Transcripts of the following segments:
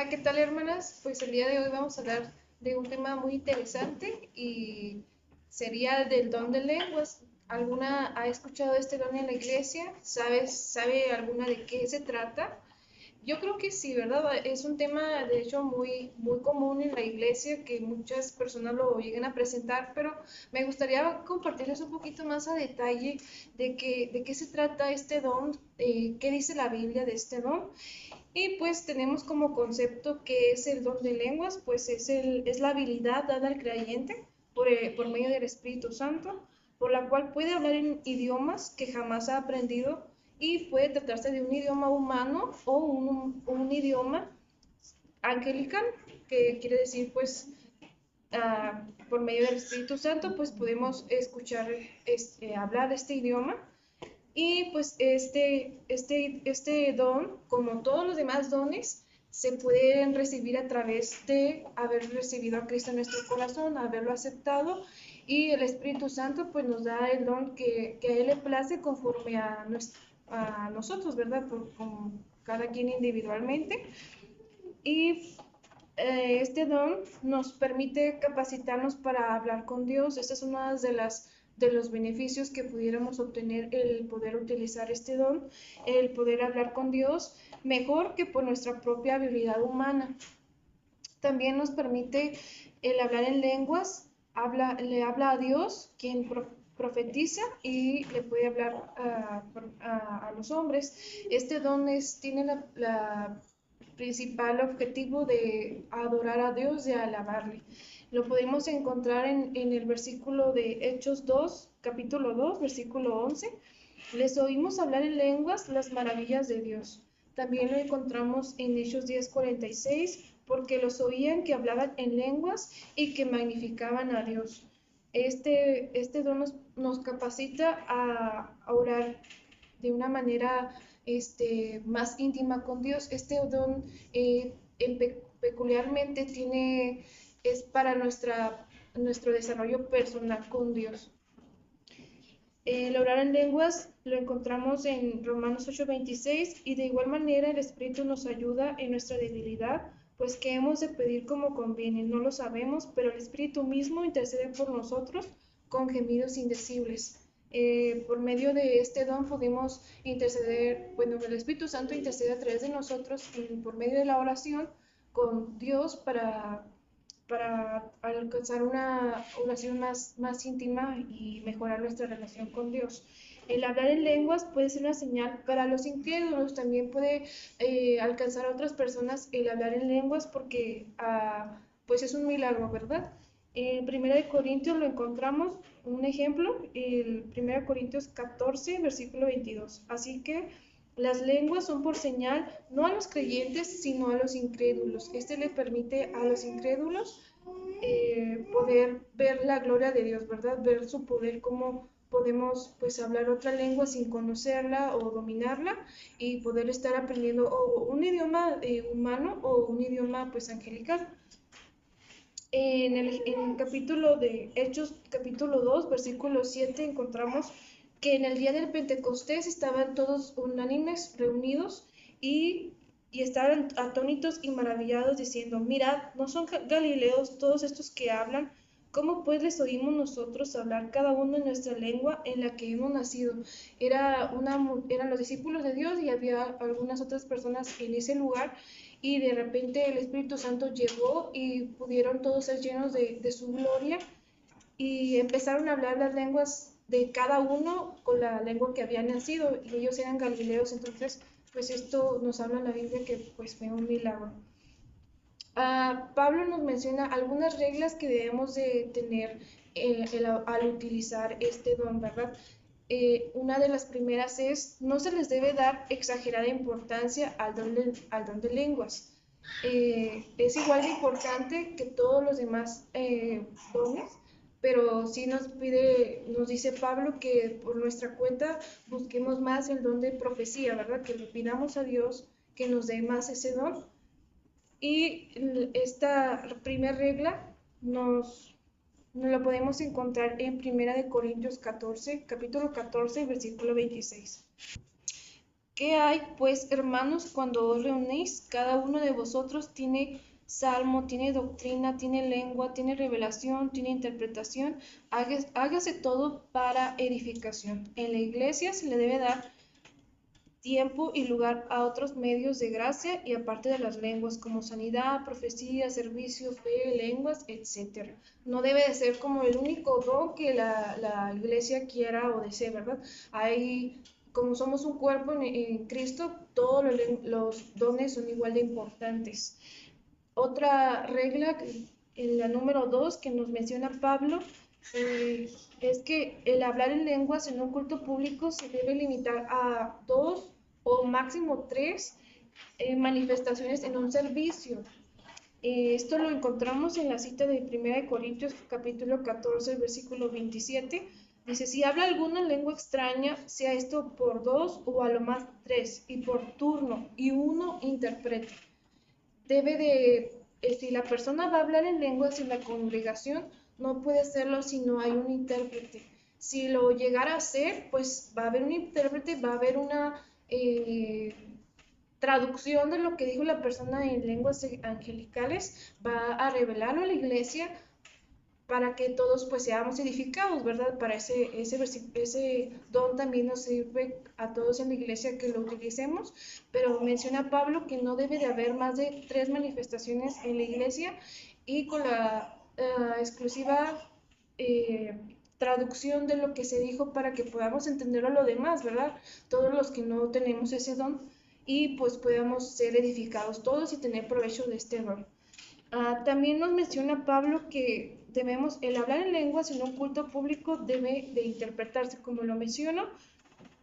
Hola, ¿qué tal, hermanas? Pues el día de hoy vamos a hablar de un tema muy interesante y sería del don de lenguas. ¿Alguna ha escuchado este don en la iglesia? ¿Sabe alguna de qué se trata? Yo creo que sí, ¿verdad? Es un tema, de hecho, muy común en la iglesia que muchas personas lo llegan a presentar, pero me gustaría compartirles un poquito más a detalle de qué se trata este don, qué dice la Biblia de este don. Y pues tenemos como concepto que es el don de lenguas, pues es la habilidad dada al creyente por medio del Espíritu Santo, por la cual puede hablar en idiomas que jamás ha aprendido y puede tratarse de un idioma humano o un idioma angelical, que quiere decir pues por medio del Espíritu Santo pues podemos escuchar, hablar este idioma. Y pues este don, como todos los demás dones, se pueden recibir a través de haber recibido a Cristo en nuestro corazón, haberlo aceptado, y el Espíritu Santo pues nos da el don que a Él le place conforme a nosotros, ¿verdad? Con cada quien individualmente. Y este don nos permite capacitarnos para hablar con Dios. Esta es una de los beneficios que pudiéramos obtener el poder utilizar este don, el poder hablar con Dios mejor que por nuestra propia habilidad humana. También nos permite el hablar en lenguas, le habla a Dios, quien profetiza y le puede hablar a los hombres. Este don tiene la principal objetivo de adorar a Dios y alabarle. Lo podemos encontrar en el versículo de Hechos 2, capítulo 2, versículo 11. Les oímos hablar en lenguas las maravillas de Dios. También lo encontramos en Hechos 10:46, porque los oían que hablaban en lenguas y que magnificaban a Dios. Este don nos capacita a orar de una manera más íntima con Dios. Este don peculiarmente es para nuestro desarrollo personal con Dios. El orar en lenguas lo encontramos en Romanos 8:26, y de igual manera el Espíritu nos ayuda en nuestra debilidad, pues que hemos de pedir como conviene. No lo sabemos, pero el Espíritu mismo intercede por nosotros con gemidos indecibles. Por medio de este don podemos interceder, bueno, el Espíritu Santo intercede a través de nosotros por medio de la oración con Dios para alcanzar una oración más íntima y mejorar nuestra relación con Dios. El hablar en lenguas puede ser una señal para los incrédulos, también puede alcanzar a otras personas el hablar en lenguas porque pues es un milagro, ¿verdad? En 1 Corintios lo encontramos, un ejemplo, el 1 Corintios 14, versículo 22. Así que las lenguas son por señal no a los creyentes, sino a los incrédulos. Este le permite a los incrédulos poder ver la gloria de Dios, ¿verdad? Ver su poder, cómo podemos pues hablar otra lengua sin conocerla o dominarla y poder estar aprendiendo o un idioma humano o un idioma pues angelical. En el capítulo de Hechos, capítulo 2, versículo 7, encontramos que en el día del Pentecostés estaban todos unánimes reunidos y estaban atónitos y maravillados diciendo, mirad, ¿no son galileos todos estos que hablan? ¿Cómo pues les oímos nosotros hablar cada uno en nuestra lengua en la que hemos nacido? Eran los discípulos de Dios y había algunas otras personas en ese lugar, y de repente el Espíritu Santo llegó y pudieron todos ser llenos de su gloria y empezaron a hablar las lenguas de cada uno con la lengua que habían nacido, y ellos eran galileos. Entonces pues esto nos habla en la Biblia que pues fue un milagro. Pablo nos menciona algunas reglas que debemos de tener al utilizar este don, ¿verdad? Una de las primeras es, no se les debe dar exagerada importancia al don de lenguas. Es igual de importante que todos los demás dones, pero sí nos dice Pablo que por nuestra cuenta busquemos más el don de profecía, ¿verdad? Que le pidamos a Dios que nos dé más ese don. Y esta primera regla nos la podemos encontrar en 1 Corintios 14, capítulo 14, versículo 26. ¿Qué hay, pues, hermanos, cuando os reunís? Cada uno de vosotros tiene salmo, tiene doctrina, tiene lengua, tiene revelación, tiene interpretación. Hágase todo para edificación. En la iglesia se le debe dar tiempo y lugar a otros medios de gracia y aparte de las lenguas como sanidad, profecía, servicio, fe, lenguas, etcétera. No debe de ser como el único don que la iglesia quiera o desee, ¿verdad? Hay, como somos un cuerpo en Cristo, todos los dones son igual de importantes. Otra regla, en la número 2 que nos menciona Pablo, es que el hablar en lenguas en un culto público se debe limitar a 2 o máximo 3 manifestaciones en un servicio. Esto lo encontramos en la cita de 1 Corintios capítulo 14, versículo 27. Dice, si habla alguna lengua extraña, sea esto por 2 o a lo más 3, y por turno, y uno interprete. Si la persona va a hablar en lenguas en la congregación, no puede hacerlo si no hay un intérprete. Si lo llegara a hacer, pues va a haber un intérprete, va a haber una traducción de lo que dijo la persona en lenguas angelicales, va a revelarlo a la iglesia para que todos pues seamos edificados, ¿verdad? Para ese don también nos sirve a todos en la iglesia que lo utilicemos, pero menciona Pablo que no debe de haber más de 3 manifestaciones en la iglesia y con la exclusiva traducción de lo que se dijo para que podamos entenderlo lo demás, ¿verdad? Todos los que no tenemos ese don y pues podamos ser edificados todos y tener provecho de este don. También nos menciona Pablo que el hablar en lenguas en un culto público debe de interpretarse, como lo menciono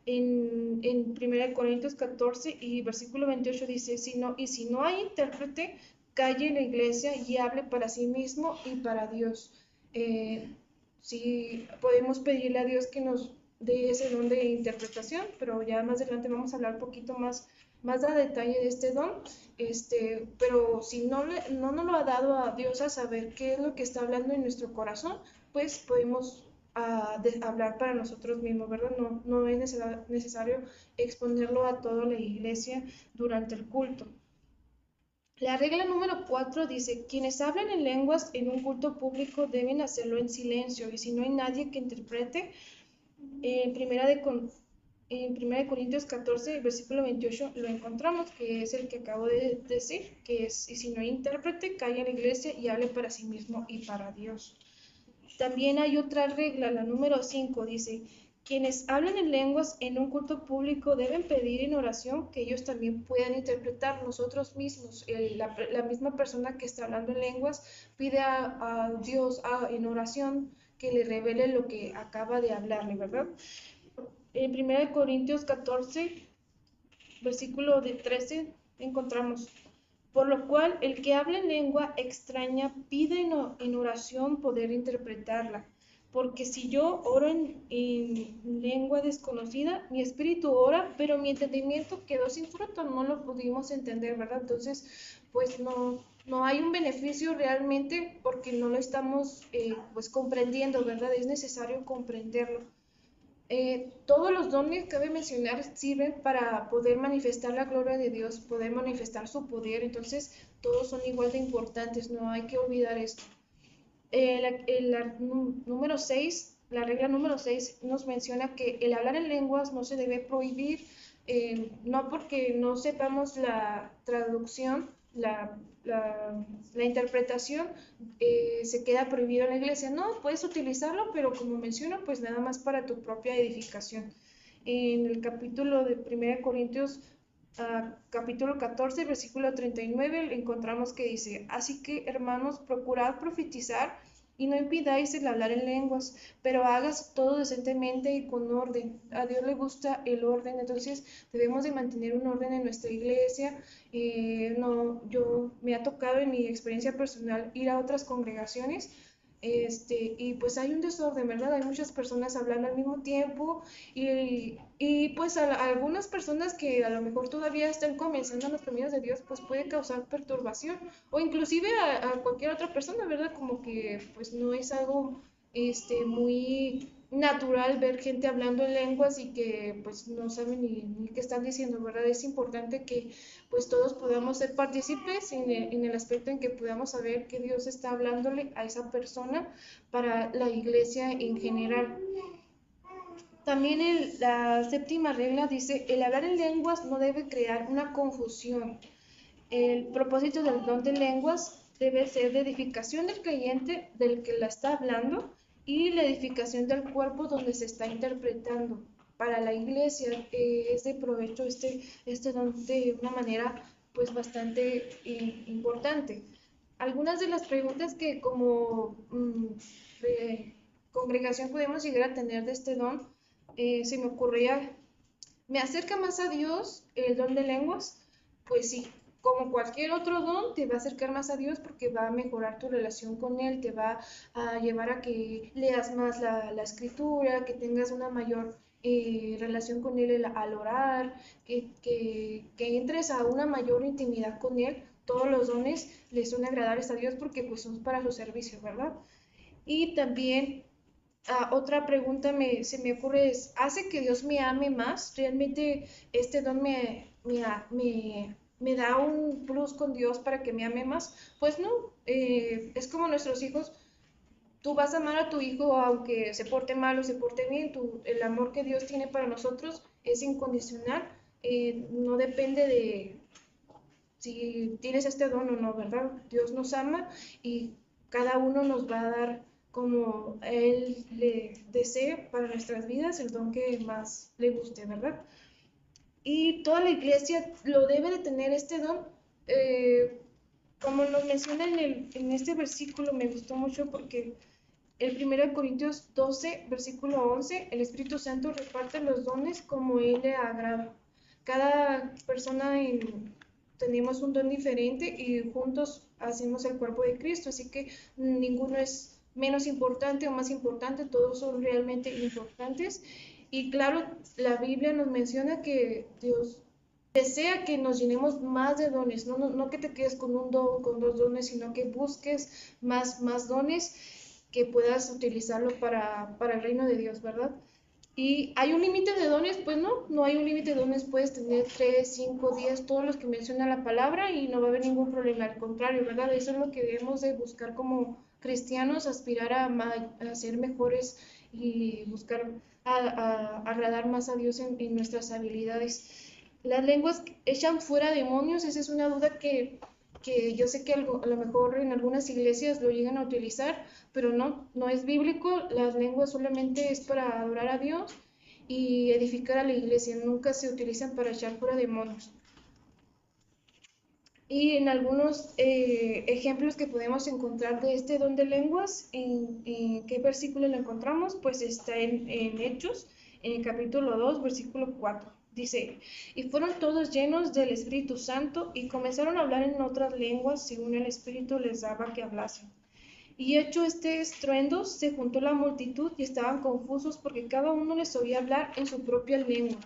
en 1 Corintios 14 y versículo 28 dice, si no hay intérprete, calle en la iglesia y hable para sí mismo y para Dios. Sí, podemos pedirle a Dios que nos dé ese don de interpretación, pero ya más adelante vamos a hablar un poquito más a detalle de este don, pero si no nos lo ha dado a Dios a saber qué es lo que está hablando en nuestro corazón, pues podemos hablar para nosotros mismos, ¿verdad? No es necesario exponerlo a toda la iglesia durante el culto. La regla número 4 dice, quienes hablan en lenguas en un culto público deben hacerlo en silencio y si no hay nadie que interprete, en primera de Corintios 14, versículo 28, lo encontramos, que es el que acabo de decir, que es, y si no hay intérprete, calla en la iglesia y hable para sí mismo y para Dios. También hay otra regla, la número 5, dice, quienes hablan en lenguas en un culto público deben pedir en oración que ellos también puedan interpretar nosotros mismos. La misma persona que está hablando en lenguas pide a Dios en oración que le revele lo que acaba de hablarle, ¿verdad? En 1 Corintios 14, versículo de 13, encontramos, por lo cual el que habla en lengua extraña pide en oración poder interpretarla, porque si yo oro en lengua desconocida, mi espíritu ora, pero mi entendimiento quedó sin fruto, no lo pudimos entender, ¿verdad? Entonces, pues no hay un beneficio realmente porque no lo estamos pues comprendiendo, ¿verdad? Es necesario comprenderlo. Todos los dones, cabe mencionar, sirven para poder manifestar la gloria de Dios, poder manifestar su poder, entonces todos son igual de importantes, no hay que olvidar esto. Número 6, la regla número 6 nos menciona que el hablar en lenguas no se debe prohibir, no porque no sepamos la traducción, la interpretación, se queda prohibido en la iglesia. No, puedes utilizarlo, pero como menciono, pues nada más para tu propia edificación. En el capítulo de 1 Corintios, capítulo 14, versículo 39, encontramos que dice, así que hermanos, procurad profetizar y no impidáis el hablar en lenguas, pero hagas todo decentemente y con orden. A Dios le gusta el orden, entonces debemos de mantener un orden en nuestra iglesia. Yo me ha tocado en mi experiencia personal ir a otras congregaciones. Y pues hay un desorden, ¿verdad? Hay muchas personas hablando al mismo tiempo y pues a algunas personas que a lo mejor todavía están comenzando en los caminos de Dios, pues puede causar perturbación o inclusive a cualquier otra persona, ¿verdad? Como que pues no es algo muy natural ver gente hablando en lenguas y que pues no saben ni qué están diciendo, ¿verdad? Es importante que pues todos podamos ser partícipes en el aspecto en que podamos saber que Dios está hablándole a esa persona para la iglesia en general. También la séptima regla dice, el hablar en lenguas no debe crear una confusión. El propósito del don de lenguas debe ser de edificación del creyente del que la está hablando y la edificación del cuerpo donde se está interpretando. Para la iglesia es de provecho este don de una manera pues bastante importante. Algunas de las preguntas que como congregación podemos llegar a tener de este don, se me ocurría, ¿me acerca más a Dios el don de lenguas? Pues sí, como cualquier otro don, te va a acercar más a Dios porque va a mejorar tu relación con Él, te va a llevar a que leas más la escritura, que tengas una mayor relación con Él al orar, que entres a una mayor intimidad con Él. Todos los dones les son agradables a Dios porque pues son para su servicio, ¿verdad? Y también otra pregunta se me ocurre es, ¿hace que Dios me ame más? ¿Realmente este don me da un plus con Dios para que me ame más? Pues no, es como nuestros hijos. Tú vas a amar a tu hijo aunque se porte mal o se porte bien. El amor que Dios tiene para nosotros es incondicional. No depende de si tienes este don o no, ¿verdad? Dios nos ama y cada uno nos va a dar como Él le desee para nuestras vidas el don que más le guste, ¿verdad? Y toda la iglesia lo debe de tener este don. Eh, Como nos menciona en este versículo, me gustó mucho porque el 1 Corintios 12, versículo 11, el Espíritu Santo reparte los dones como Él le agrada. Cada persona tenemos un don diferente y juntos hacemos el cuerpo de Cristo, así que ninguno es menos importante o más importante, todos son realmente importantes. Y claro, la Biblia nos menciona que Dios desea que nos llenemos más de dones, no que te quedes con un don, con dos dones, sino que busques más dones que puedas utilizarlo para el reino de Dios, ¿verdad? ¿Y hay un límite de dones? Pues no hay un límite de dones, puedes tener 3, 5, 10, todos los que menciona la palabra y no va a haber ningún problema, al contrario, ¿verdad? Eso es lo que debemos de buscar como cristianos, aspirar a ser mejores y buscar agradar más a Dios en nuestras habilidades. Las lenguas echan fuera demonios, esa es una duda que yo sé que a lo mejor en algunas iglesias lo llegan a utilizar, pero no es bíblico, las lenguas solamente es para adorar a Dios y edificar a la iglesia, nunca se utilizan para echar fuera demonios. Y en algunos ejemplos que podemos encontrar de este don de lenguas, ¿en qué versículo lo encontramos? Pues está en Hechos, en el capítulo 2, versículo 4. Dice, y fueron todos llenos del Espíritu Santo y comenzaron a hablar en otras lenguas según el Espíritu les daba que hablasen. Y hecho este estruendo, se juntó la multitud y estaban confusos porque cada uno les oía hablar en su propia lengua.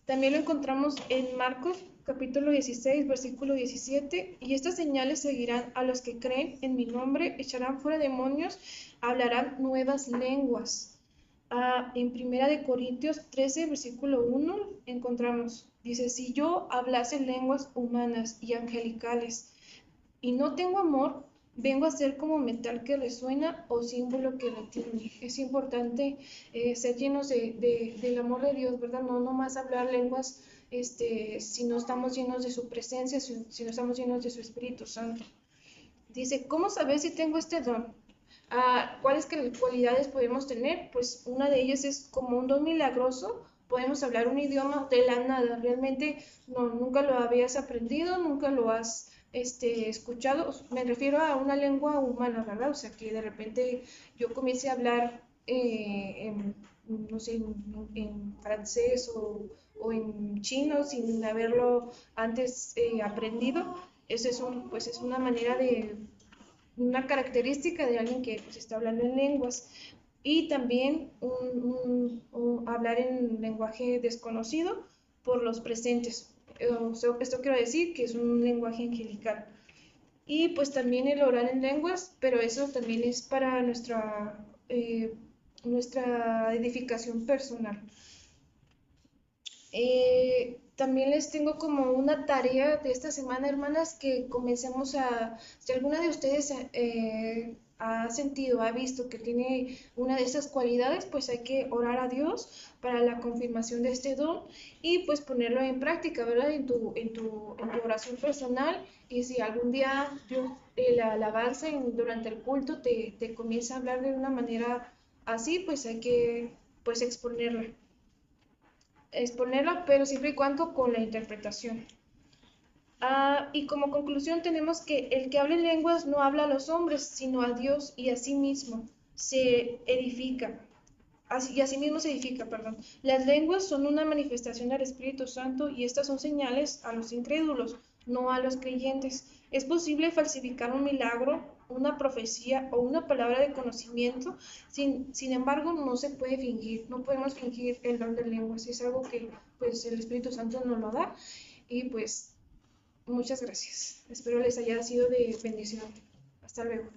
También lo encontramos en Marcos capítulo 16, versículo 17, y estas señales seguirán a los que creen en mi nombre, echarán fuera demonios, hablarán nuevas lenguas. En Primera de Corintios 13, versículo 1, encontramos, dice, si yo hablase lenguas humanas y angelicales y no tengo amor, vengo a ser como metal que resuena o símbolo que retiene. Es importante ser llenos del amor de Dios, ¿verdad? No nomás hablar lenguas si no estamos llenos de su presencia, si no estamos llenos de su Espíritu Santo. Dice, ¿cómo saber si tengo este don? ¿Cuáles cualidades podemos tener? Pues una de ellas es como un don milagroso. Podemos hablar un idioma de la nada. Realmente nunca lo habías aprendido, nunca lo has escuchado. Me refiero a una lengua humana, ¿verdad? O sea, que de repente yo comience a hablar no sé, en francés o en chino sin haberlo antes aprendido. Eso pues es una manera una característica de alguien que pues, está hablando en lenguas. Y también hablar en lenguaje desconocido por los presentes. Esto quiero decir que es un lenguaje angelical. Y pues también el orar en lenguas, pero eso también es para nuestra nuestra edificación personal. También les tengo como una tarea de esta semana, hermanas, que comencemos si alguna de ustedes ha sentido, ha visto que tiene una de esas cualidades, pues hay que orar a Dios para la confirmación de este don y pues ponerlo en práctica, ¿verdad? En tu oración personal. Y si algún día Dios, el alabanza durante el culto te comienza a hablar de una manera así, pues hay que pues exponerla, pero siempre y cuando con la interpretación. Y como conclusión tenemos que el que habla en lenguas no habla a los hombres, sino a Dios y a sí mismo se edifica. Y así mismo se edifica, perdón. Las lenguas son una manifestación del Espíritu Santo y estas son señales a los incrédulos, no a los creyentes. Es posible falsificar un milagro, una profecía o una palabra de conocimiento, sin embargo no se puede fingir, no podemos fingir el don de lenguas, es algo que pues el Espíritu Santo nos lo da y pues muchas gracias. Espero les haya sido de bendición. Hasta luego.